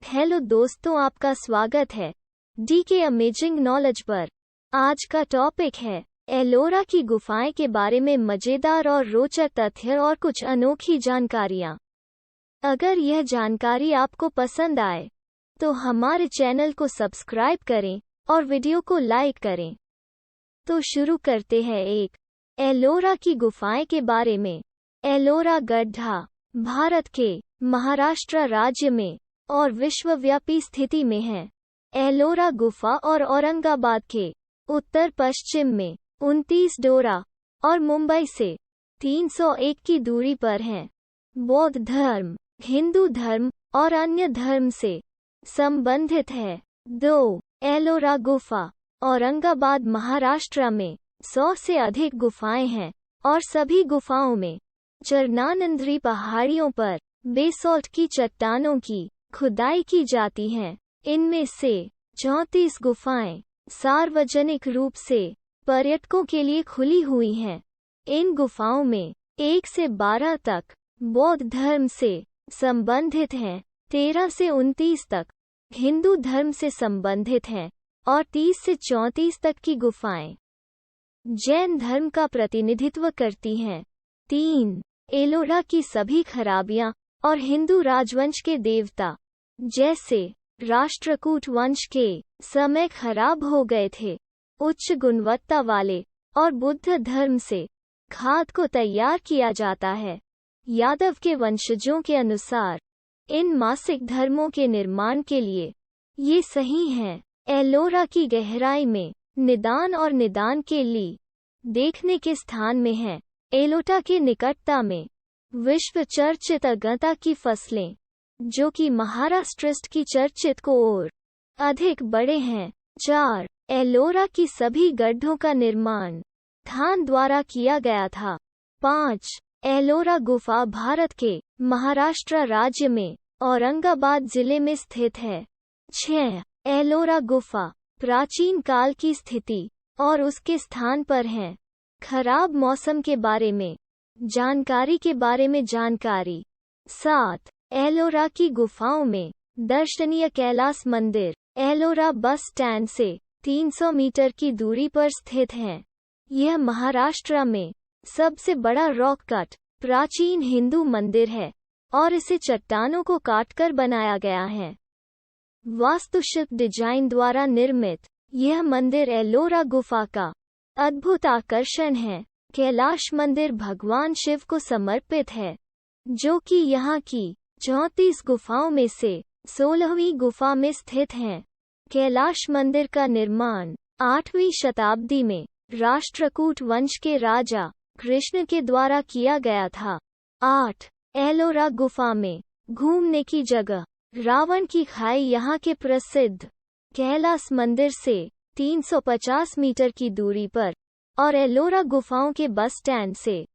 Hello दोस्तों, आपका स्वागत है डीके अमेजिंग नॉलेज पर। आज का टॉपिक है एलोरा की गुफाएं के बारे में मजेदार और रोचक तथ्य और कुछ अनोखी जानकारियां। अगर यह जानकारी आपको पसंद आए तो हमारे चैनल को सब्सक्राइब करें और वीडियो को लाइक करें। तो शुरू करते हैं एक एलोरा की गुफाएं के बारे में। एलोरा गड्ढा भारत के महाराष्ट्र राज्य में और विश्वव्यापी स्थिति में है। एलोरा गुफा और औरंगाबाद के उत्तर पश्चिम में 29 डोरा और मुंबई से 301 की दूरी पर है। बौद्ध धर्म, हिंदू धर्म और अन्य धर्म से संबंधित है। 2. एलोरा गुफा औरंगाबाद महाराष्ट्र में 100 से अधिक गुफाएं हैं और सभी गुफाओं में चरणानंद्री पहाड़ियों पर बेसॉल्ट की चट्टानों की खुदाई की जाती है। इनमें से 34 गुफाएं सार्वजनिक रूप से पर्यटकों के लिए खुली हुई हैं। इन गुफाओं में 1 से 12 तक बौद्ध धर्म से संबंधित हैं, 13 से 29 तक हिंदू धर्म से संबंधित हैं और 30 से 34 तक की गुफाएं जैन धर्म का प्रतिनिधित्व करती हैं। 3. एलोरा की सभी खराबियां और हिंदू राजवंश के देवता जैसे राष्ट्रकूट वंश के समय खराब हो गए थे। उच्च गुणवत्ता वाले और बुद्ध धर्म से खाद को तैयार किया जाता है। यादव के वंशजों के अनुसार इन मासिक धर्मों के निर्माण के लिए ये सही हैं। एलोरा की गहराई में निदान और निदान के लिए देखने के स्थान में है। एलोटा के निकटता में विश्व चर्चित अगता की फसलें जो कि महाराष्ट्र की चर्चित को और अधिक बड़े हैं। 4. एलोरा की सभी गड्ढों का निर्माण थान द्वारा किया गया था। 5. एलोरा गुफा भारत के महाराष्ट्र राज्य में औरंगाबाद जिले में स्थित है। 6. एलोरा गुफा प्राचीन काल की स्थिति और उसके स्थान पर है। खराब मौसम के बारे में जानकारी। 7. एलोरा की गुफाओं में दर्शनीय कैलाश मंदिर एलोरा बस स्टैंड से 300 मीटर की दूरी पर स्थित है। यह महाराष्ट्र में सबसे बड़ा रॉक कट प्राचीन हिंदू मंदिर है और इसे चट्टानों को काटकर बनाया गया है। वास्तुशिल्प डिजाइन द्वारा निर्मित यह मंदिर एलोरा गुफा का अद्भुत आकर्षण है। कैलाश मंदिर भगवान शिव को समर्पित है, जो कि यहाँ की 34 गुफाओं में से 16वीं गुफा में स्थित हैं। कैलाश मंदिर का निर्माण 8वीं शताब्दी में राष्ट्रकूट वंश के राजा कृष्ण के द्वारा किया गया था। 8. एलोरा गुफा में घूमने की जगह रावण की खाई यहाँ के प्रसिद्ध कैलाश मंदिर से 350 मीटर की दूरी पर और एलोरा गुफाओं के बस स्टैंड से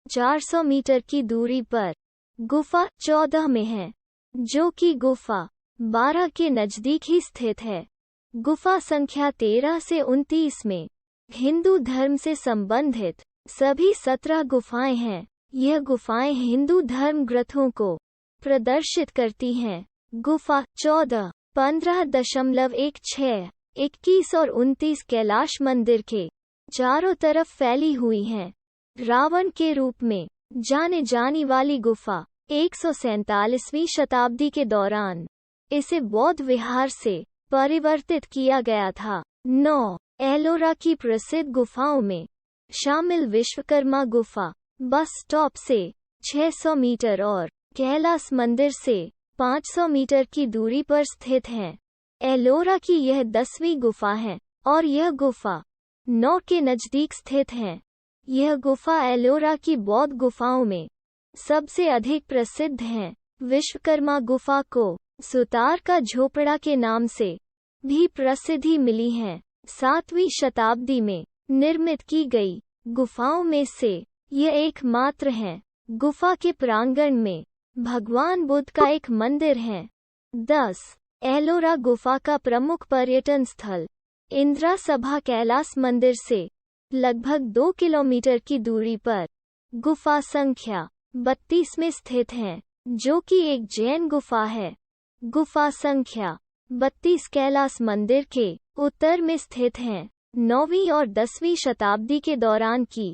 400 मीटर की दूरी पर गुफा 14 में है, जो कि गुफा 12 के नजदीक ही स्थित है। गुफा संख्या 13 से 29 में हिंदू धर्म से संबंधित सभी 17 गुफाएं हैं। यह गुफाएं हिंदू धर्म ग्रंथों को प्रदर्शित करती हैं। गुफा 14, 15.16, 21 और 29 कैलाश मंदिर के चारों तरफ फैली हुई हैं। रावण के रूप में जाने जाने वाली गुफा 147वीं शताब्दी के दौरान इसे बौद्ध विहार से परिवर्तित किया गया था। 9. एलोरा की प्रसिद्ध गुफाओं में शामिल विश्वकर्मा गुफा बस स्टॉप से 600 मीटर और कैलाश मंदिर से 500 मीटर की दूरी पर स्थित है। एलोरा की यह 10वीं गुफा है और यह गुफा 9 के नजदीक स्थित है। यह गुफा एलोरा की बौद्ध गुफाओं में सबसे अधिक प्रसिद्ध है। विश्वकर्मा गुफा को सुतार का झोपड़ा के नाम से भी प्रसिद्धि मिली है। 7वीं शताब्दी में निर्मित की गई गुफाओं में से यह एकमात्र है। गुफा के प्रांगण में भगवान बुद्ध का एक मंदिर है। 10. एलोरा गुफा का प्रमुख पर्यटन स्थल इंदिरा सभा कैलाश मंदिर से लगभग 2 किलोमीटर की दूरी पर गुफा संख्या 32 में स्थित है, जो कि एक जैन गुफा है। गुफा संख्या 32 कैलास मंदिर के उत्तर में स्थित हैं। 9वीं और 10वीं शताब्दी के दौरान की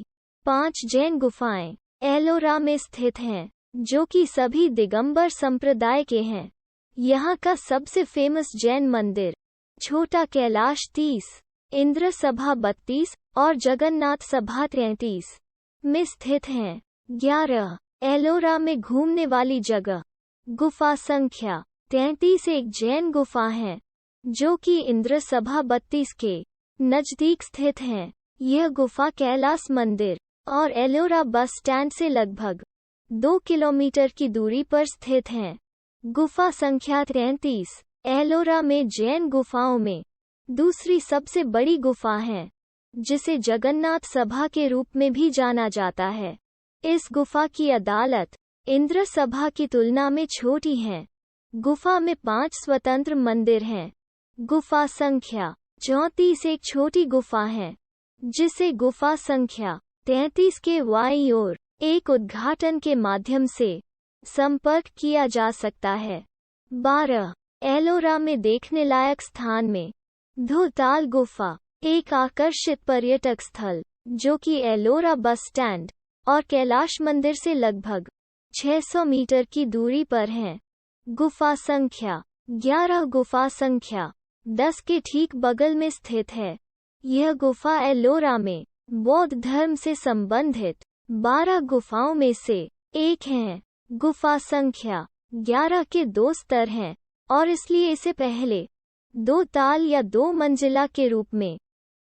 5 जैन गुफाएं एलोरा में स्थित हैं, जो कि सभी दिगंबर संप्रदाय के हैं। यहाँ का सबसे फेमस जैन मंदिर छोटा कैलाश 30, इंद्र सभा 32 और जगन्नाथ सभा 33 में स्थित हैं। 11 एलोरा में घूमने वाली जगह गुफा संख्या 33 एक जैन गुफा है, जो कि इंद्र सभा 32 के नजदीक स्थित है। यह गुफा कैलास मंदिर और एलोरा बस स्टैंड से लगभग 2 किलोमीटर की दूरी पर स्थित है। गुफा संख्या 33 एलोरा में जैन गुफाओं में दूसरी सबसे बड़ी गुफा है, जिसे जगन्नाथ सभा के रूप में भी जाना जाता है। इस गुफा की अदालत इंद्र सभा की तुलना में छोटी है। गुफा में 5 स्वतंत्र मंदिर हैं। गुफा संख्या 34 एक छोटी गुफा है, जिसे गुफा संख्या 33 के वाई ओर एक उद्घाटन के माध्यम से संपर्क किया जा सकता है। 12 एलोरा में देखने लायक स्थान में धोताल गुफा एक आकर्षित पर्यटक स्थल, जो कि एलोरा बस स्टैंड और कैलाश मंदिर से लगभग 600 मीटर की दूरी पर है। गुफा संख्या 11 गुफा संख्या 10 के ठीक बगल में स्थित है। यह गुफा एलोरा में बौद्ध धर्म से संबंधित 12 गुफाओं में से एक है। गुफा संख्या 11 के 2 स्तर हैं और इसलिए इसे पहले 2 ताल या 2 मंजिला के रूप में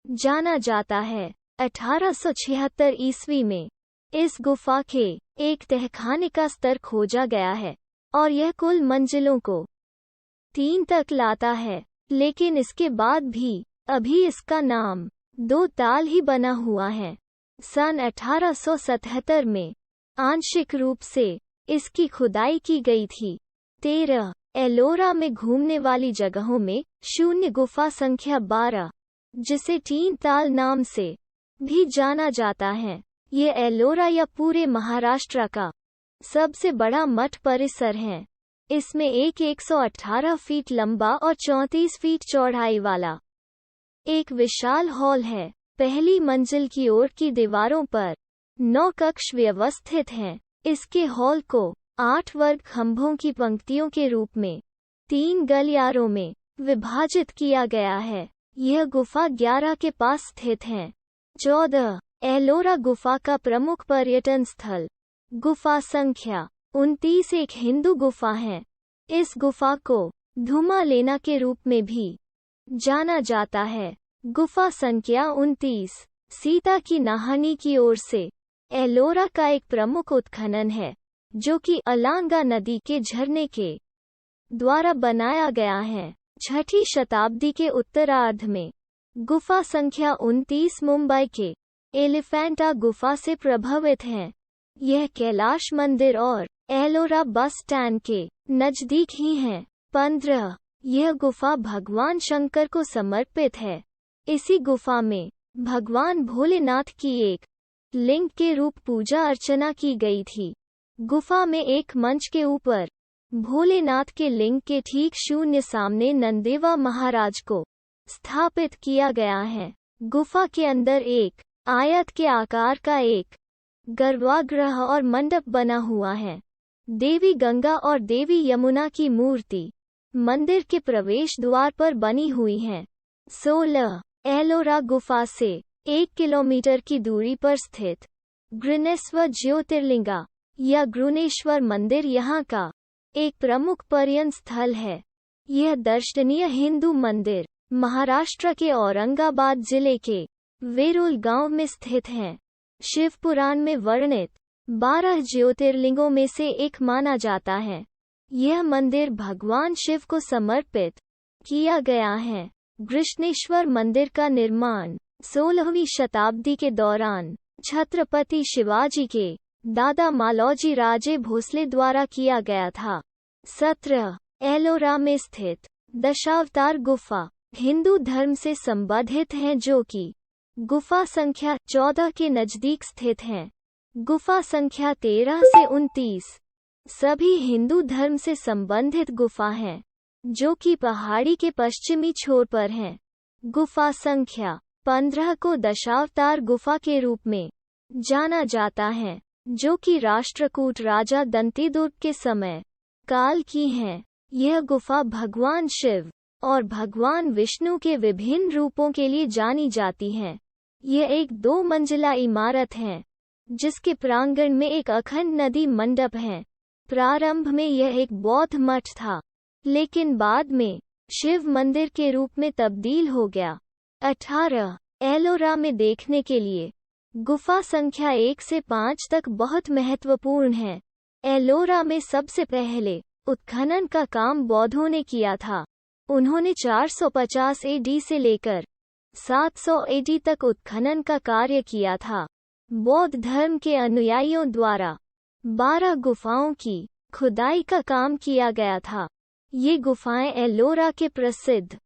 जाना जाता है। 1876 ईस्वी में इस गुफा के एक तहखाने का स्तर खोजा गया है और यह कुल मंजिलों को 3 तक लाता है, लेकिन इसके बाद भी अभी इसका नाम 2 ताल ही बना हुआ है। सन 1877 में आंशिक रूप से इसकी खुदाई की गई थी। 13 एलोरा में घूमने वाली जगहों में शून्य गुफा संख्या 12, जिसे 3 ताल नाम से भी जाना जाता है। ये एलोरा या पूरे महाराष्ट्र का सबसे बड़ा मठ परिसर है। इसमें एक 118 फीट लंबा और 34 फीट चौड़ाई वाला एक विशाल हॉल है। पहली मंजिल की ओर की दीवारों पर 9 कक्ष व्यवस्थित हैं। इसके हॉल को 8 वर्ग खंभों की पंक्तियों के रूप में 3 गलियारों में विभाजित किया गया है। यह गुफा 11 के पास स्थित है। 14 एलोरा गुफा का प्रमुख पर्यटन स्थल गुफा संख्या 29 एक हिंदू गुफा है। इस गुफा को धुमालेना के रूप में भी जाना जाता है। गुफा संख्या 29 सीता की नहानी की ओर से एलोरा का एक प्रमुख उत्खनन है, जो कि अलांगा नदी के झरने के द्वारा बनाया गया है। 6ठी शताब्दी के उत्तरार्ध में गुफा संख्या 29 मुंबई के एलिफेंटा गुफा से प्रभावित है। यह कैलाश मंदिर और एलोरा बस स्टैंड के नजदीक ही है। 15 यह गुफा भगवान शंकर को समर्पित है। इसी गुफा में भगवान भोलेनाथ की एक लिंग के रूप पूजा अर्चना की गई थी। गुफा में एक मंच के ऊपर भोलेनाथ के लिंग के ठीक शून्य सामने नंदेवा महाराज को स्थापित किया गया है। गुफा के अंदर एक आयत के आकार का एक गर्भगृह और मंडप बना हुआ है। देवी गंगा और देवी यमुना की मूर्ति मंदिर के प्रवेश द्वार पर बनी हुई है। 16 एलोरा गुफा से 1 किलोमीटर की दूरी पर स्थित घृणेश्वर ज्योतिर्लिंगा या घृणेश्वर मंदिर यहाँ का एक प्रमुख पर्यटन स्थल है। यह दर्शनीय हिंदू मंदिर महाराष्ट्र के औरंगाबाद जिले के वेरुल गांव में स्थित है। शिव पुराण में वर्णित 12 ज्योतिर्लिंगों में से एक माना जाता है। यह मंदिर भगवान शिव को समर्पित किया गया है। घृष्णेश्वर मंदिर का निर्माण 16वीं शताब्दी के दौरान छत्रपति शिवाजी के दादा मालौजी राजे भोसले द्वारा किया गया था। 17 एलोरा में स्थित दशावतार गुफा हिंदू धर्म से संबंधित है, जो कि गुफा संख्या 14 के नजदीक स्थित है। गुफा संख्या 13 से 29 सभी हिंदू धर्म से संबंधित गुफा हैं। जो कि पहाड़ी के पश्चिमी छोर पर हैं। गुफा संख्या 15 को दशावतार गुफा के रूप में जाना जाता है, जो कि राष्ट्रकूट राजा दंतीदुर्ग के समय काल की है। यह गुफा भगवान शिव और भगवान विष्णु के विभिन्न रूपों के लिए जानी जाती है। यह एक 2 मंजिला इमारत है, जिसके प्रांगण में एक अखंड नदी मंडप है। प्रारंभ में यह एक बौद्ध मठ था, लेकिन बाद में शिव मंदिर के रूप में तब्दील हो गया। 18 एलोरा में देखने के लिए गुफा संख्या 1 से 5 तक बहुत महत्वपूर्ण है। एलोरा में सबसे पहले उत्खनन का काम बौद्धों ने किया था। उन्होंने 450 एडी से लेकर 700 एडी तक उत्खनन का कार्य किया था। बौद्ध धर्म के अनुयायियों द्वारा 12 गुफाओं की खुदाई का काम किया गया था। ये गुफाएं एलोरा के प्रसिद्ध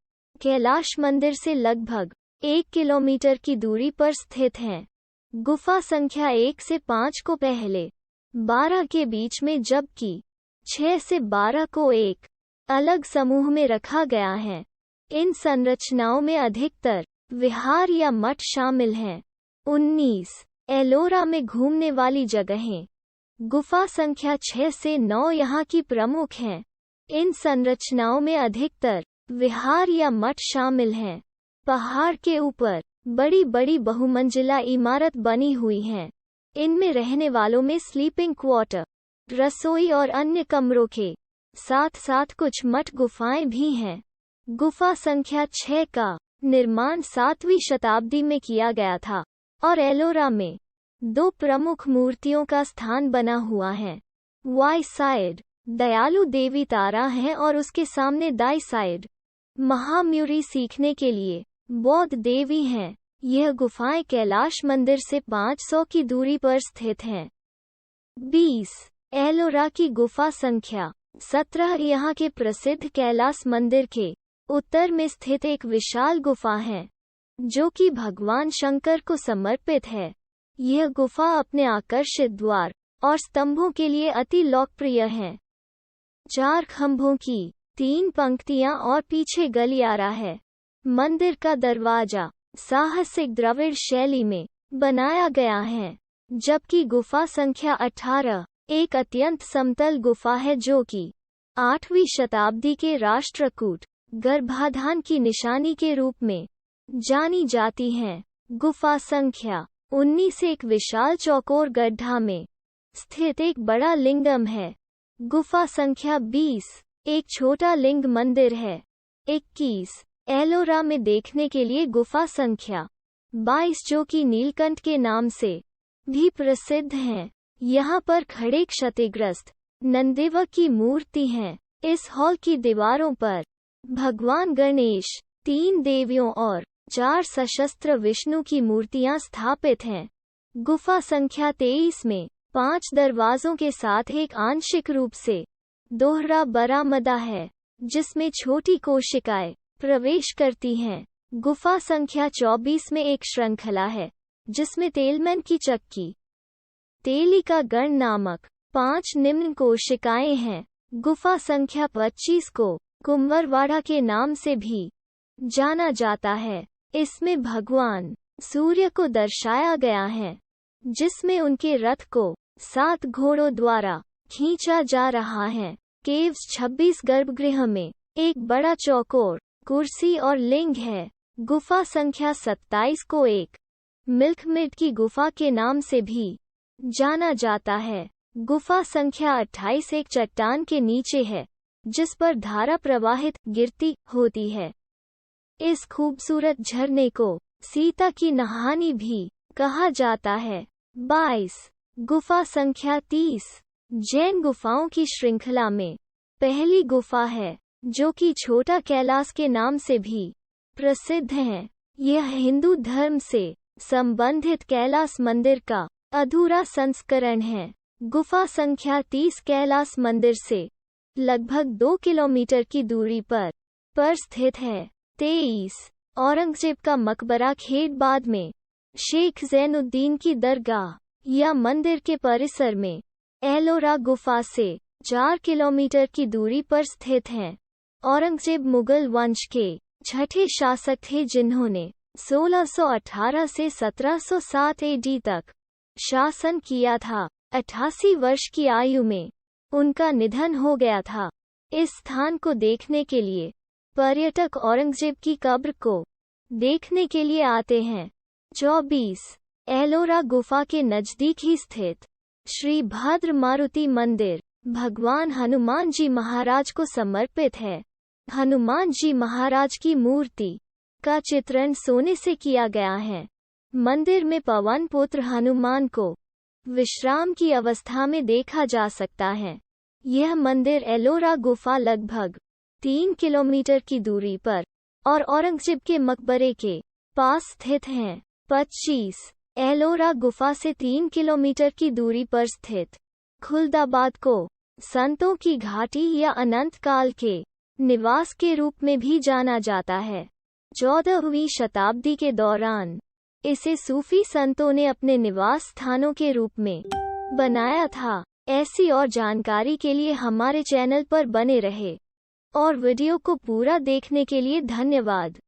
कैलाश मंदिर से लगभग 1 किलोमीटर की दूरी पर स्थित हैं। गुफा संख्या 1 से 5 को पहले 12 के बीच में, जबकि 6 से 12 को एक अलग समूह में रखा गया है। इन संरचनाओं में अधिकतर विहार या मठ शामिल हैं। 19 एलोरा में घूमने वाली जगहें। गुफा संख्या 6 से 9 यहाँ की प्रमुख हैं। इन संरचनाओं में अधिकतर विहार या मठ शामिल हैं। पहाड़ के ऊपर बड़ी बड़ी बहुमंजिला इमारत बनी हुई हैं। इनमें रहने वालों में स्लीपिंग क्वार्टर, रसोई और अन्य कमरों के साथ साथ कुछ मठ गुफाएं भी हैं। गुफा संख्या 6 का निर्माण 7वीं शताब्दी में किया गया था और एलोरा में 2 प्रमुख मूर्तियों का स्थान बना हुआ है। वाई साइड दयालु देवी तारा है और उसके सामने दाई साइड महाम्यूरी सीखने के लिए बौद्ध देवी हैं। यह गुफाएं कैलाश मंदिर से 500 की दूरी पर स्थित हैं। 20 एलोरा की गुफा संख्या 17 यहाँ के प्रसिद्ध कैलाश मंदिर के उत्तर में स्थित एक विशाल गुफा है, जो कि भगवान शंकर को समर्पित है। यह गुफा अपने आकर्षित द्वार और स्तंभों के लिए अति लोकप्रिय है। 4 खंभों की 3 पंक्तियां और पीछे गलियारा है। मंदिर का दरवाजा साहसिक द्रविड़ शैली में बनाया गया है, जबकि गुफा संख्या 18 एक अत्यंत समतल गुफा है, जो कि 8वीं शताब्दी के राष्ट्रकूट गर्भाधान की निशानी के रूप में जानी जाती है। गुफा संख्या 19 एक विशाल चौकोर गड्ढा में स्थित एक बड़ा लिंगम है। गुफा संख्या 20 एक छोटा लिंग मंदिर है। 21 एलोरा में देखने के लिए गुफा संख्या 22, जो कि नीलकंठ के नाम से भी प्रसिद्ध है। यहाँ पर खड़े क्षतिग्रस्त नंदीवक की मूर्ति है। इस हॉल की दीवारों पर भगवान गणेश, 3 देवियों और 4 सशस्त्र विष्णु की मूर्तियां स्थापित हैं। गुफा संख्या 23 में 5 दरवाजों के साथ एक आंशिक रूप से दोहरा बरामदा है, जिसमें छोटी कोशिकाएं प्रवेश करती हैं। गुफा संख्या 24 में एक श्रृंखला है, जिसमें तेलमैन की चक्की, तेलिका गण नामक 5 निम्न कोशिकाएं हैं। गुफा संख्या 25 को कुंवरवाड़ा के नाम से भी जाना जाता है। इसमें भगवान सूर्य को दर्शाया गया है, जिसमें उनके रथ को 7 घोड़ों द्वारा खींचा जा रहा है। केव्स 26 गर्भगृह में एक बड़ा चौकोर कुर्सी और लिंग है। गुफा संख्या 27 को एक मिल्कमिड की गुफा के नाम से भी जाना जाता है। गुफा संख्या 28 एक चट्टान के नीचे है, जिस पर धारा प्रवाहित गिरती होती है। इस खूबसूरत झरने को सीता की नहानी भी कहा जाता है। 22 गुफा संख्या 30 जैन गुफाओं की श्रृंखला में पहली गुफा है, जो कि छोटा कैलाश के नाम से भी प्रसिद्ध है। यह हिंदू धर्म से संबंधित कैलाश मंदिर का अधूरा संस्करण है। गुफा संख्या 30 कैलाश मंदिर से लगभग 2 किलोमीटर की दूरी पर स्थित है। 23 औरंगजेब का मकबरा खेड़बाद में शेख जैनुद्दीन की दरगाह या मंदिर के परिसर में एलोरा गुफा से 4 किलोमीटर की दूरी पर स्थित है। औरंगजेब मुगल वंश के छठे शासक थे जिन्होंने 1618 से 1707 एडी तक शासन किया था। 88 वर्ष की आयु में उनका निधन हो गया था। इस स्थान को देखने के लिए पर्यटक औरंगजेब की कब्र को देखने के लिए आते हैं। 24 एलोरा गुफा के नजदीक ही स्थित श्री भद्र मारुति मंदिर भगवान हनुमान जी महाराज को समर्पित है। हनुमान जी महाराज की मूर्ति का चित्रण सोने से किया गया है। मंदिर में पवन पुत्र हनुमान को विश्राम की अवस्था में देखा जा सकता है। यह मंदिर एलोरा गुफा लगभग 3 किलोमीटर की दूरी पर और औरंगजेब के मकबरे के पास स्थित हैं। 25 एलोरा गुफा से 3 किलोमीटर की दूरी पर स्थित खुलदाबाद को संतों की घाटी या अनंत काल के निवास के रूप में भी जाना जाता है। 14वीं शताब्दी के दौरान इसे सूफी संतों ने अपने निवास स्थानों के रूप में बनाया था। ऐसी और जानकारी के लिए हमारे चैनल पर बने रहे और वीडियो को पूरा देखने के लिए धन्यवाद।